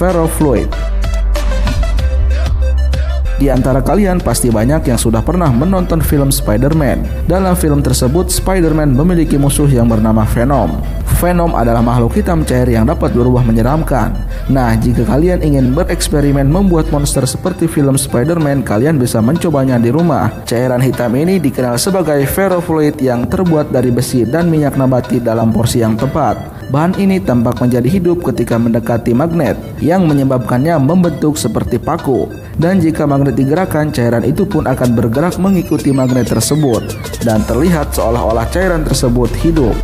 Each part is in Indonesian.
ferrofluid. Di antara kalian pasti banyak yang sudah pernah menonton film Spider-Man. Dalam film tersebut, Spider-Man memiliki musuh yang bernama Venom. Venom adalah makhluk hitam cair yang dapat berubah menyeramkan. Nah, jika kalian ingin bereksperimen membuat monster seperti film Spider-Man, kalian bisa mencobanya di rumah. Cairan hitam ini dikenal sebagai ferrofluid yang terbuat dari besi dan minyak nabati dalam porsi yang tepat. Bahan ini tampak menjadi hidup ketika mendekati magnet, yang menyebabkannya membentuk seperti paku. Dan jika magnet digerakkan, cairan itu pun akan bergerak mengikuti magnet tersebut, dan terlihat seolah-olah cairan tersebut hidup.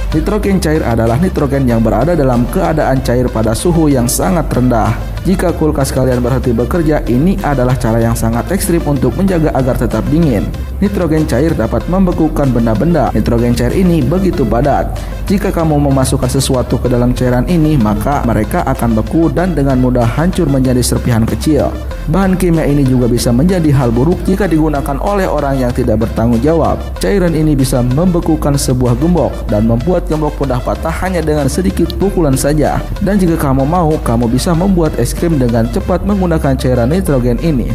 Nitrogen cair adalah nitrogen yang berada dalam keadaan cair pada suhu yang sangat rendah. Jika kulkas kalian berhenti bekerja, ini adalah cara yang sangat ekstrim untuk menjaga agar tetap dingin. Nitrogen cair dapat membekukan benda-benda. Nitrogen cair ini begitu padat. Jika kamu memasukkan sesuatu ke dalam cairan ini, maka mereka akan beku dan dengan mudah hancur menjadi serpihan kecil. Bahan kimia ini juga bisa menjadi hal buruk jika digunakan oleh orang yang tidak bertanggung jawab. Cairan ini bisa membekukan sebuah gembok dan membuat gembok mudah patah hanya dengan sedikit pukulan saja. Dan jika kamu mau, kamu bisa membuat es krim dengan cepat menggunakan cairan nitrogen ini.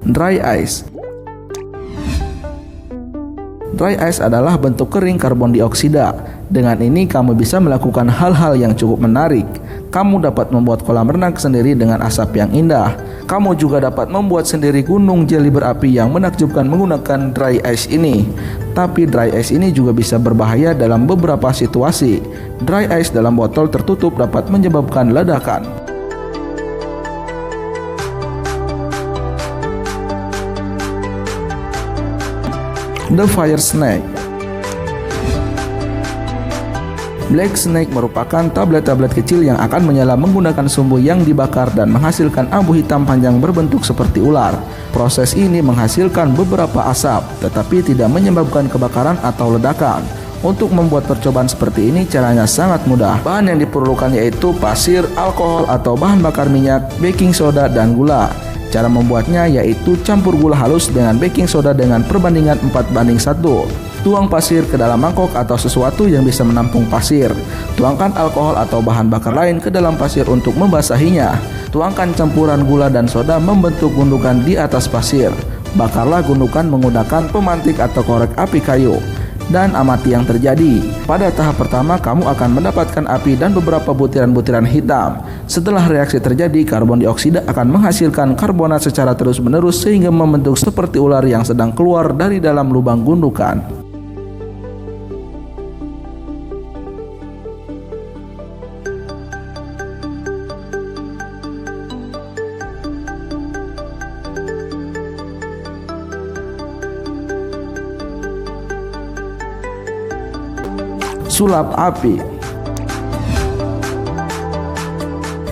Dry ice. Dry ice adalah bentuk kering karbon dioksida. Dengan ini kamu bisa melakukan hal-hal yang cukup menarik. Kamu dapat membuat kolam renang sendiri dengan asap yang indah. Kamu juga dapat membuat sendiri gunung jeli berapi yang menakjubkan menggunakan dry ice ini. Tapi dry ice ini juga bisa berbahaya dalam beberapa situasi. Dry ice dalam botol tertutup dapat menyebabkan ledakan. The Fire Snake. Black Snake merupakan tablet-tablet kecil yang akan menyala menggunakan sumbu yang dibakar dan menghasilkan abu hitam panjang berbentuk seperti ular. Proses ini menghasilkan beberapa asap, tetapi tidak menyebabkan kebakaran atau ledakan. Untuk membuat percobaan seperti ini caranya sangat mudah. Bahan yang diperlukan yaitu pasir, alkohol atau bahan bakar minyak, baking soda, dan gula. Cara membuatnya yaitu campur gula halus dengan baking soda dengan perbandingan 4:1. Tuang pasir ke dalam mangkok atau sesuatu yang bisa menampung pasir. Tuangkan alkohol atau bahan bakar lain ke dalam pasir untuk membasahinya. Tuangkan campuran gula dan soda membentuk gundukan di atas pasir. Bakarlah gundukan menggunakan pemantik atau korek api kayu. Dan amati yang terjadi. Pada tahap pertama kamu akan mendapatkan api dan beberapa butiran-butiran hitam. Setelah reaksi terjadi, karbon dioksida akan menghasilkan karbonat secara terus-menerus sehingga membentuk seperti ular yang sedang keluar dari dalam lubang gundukan. Sulap api.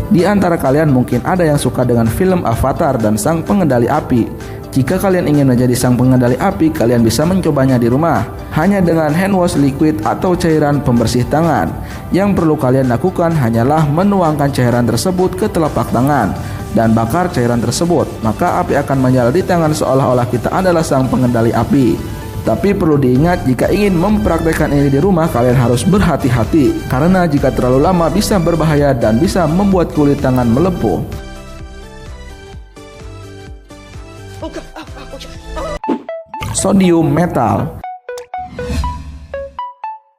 Di antara kalian mungkin ada yang suka dengan film Avatar dan sang pengendali api. Jika kalian ingin menjadi sang pengendali api, kalian bisa mencobanya di rumah hanya dengan hand wash liquid atau cairan pembersih tangan. Yang perlu kalian lakukan hanyalah menuangkan cairan tersebut ke telapak tangan dan bakar cairan tersebut. Maka api akan menyala di tangan seolah-olah kita adalah sang pengendali api. Tapi perlu diingat, jika ingin mempraktekkan ini di rumah, kalian harus berhati-hati karena jika terlalu lama bisa berbahaya dan bisa membuat kulit tangan melepuh. Sodium metal.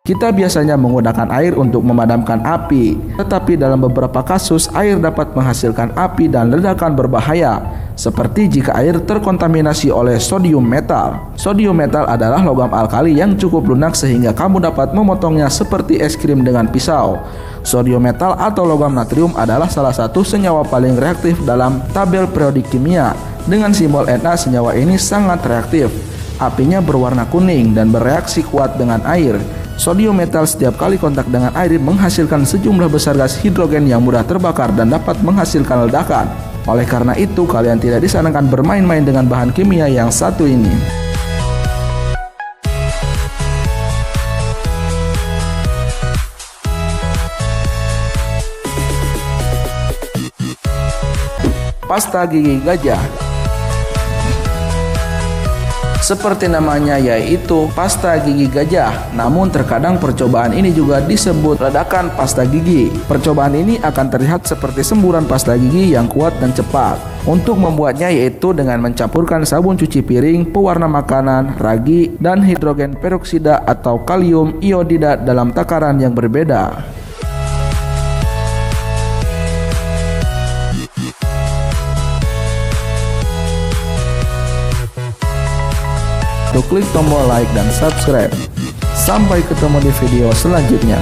Kita biasanya menggunakan air untuk memadamkan api, tetapi dalam beberapa kasus air dapat menghasilkan api dan ledakan berbahaya, seperti jika air terkontaminasi oleh sodium metal. Sodium metal adalah logam alkali yang cukup lunak sehingga kamu dapat memotongnya seperti es krim dengan pisau. Sodium metal atau logam natrium adalah salah satu senyawa paling reaktif dalam tabel periodik kimia. Dengan simbol Na, senyawa ini sangat reaktif. Apinya berwarna kuning dan bereaksi kuat dengan air. Sodium metal setiap kali kontak dengan air menghasilkan sejumlah besar gas hidrogen yang mudah terbakar dan dapat menghasilkan ledakan. Oleh karena itu, kalian tidak disarankan bermain-main dengan bahan kimia yang satu ini. Pasta gigi gajah. Seperti namanya yaitu pasta gigi gajah, namun terkadang percobaan ini juga disebut ledakan pasta gigi. Percobaan ini akan terlihat seperti semburan pasta gigi yang kuat dan cepat. Untuk membuatnya yaitu dengan mencampurkan sabun cuci piring, pewarna makanan, ragi, dan hidrogen peroksida atau kalium iodida dalam takaran yang berbeda. Klik tombol like dan subscribe. Sampai ketemu di video selanjutnya.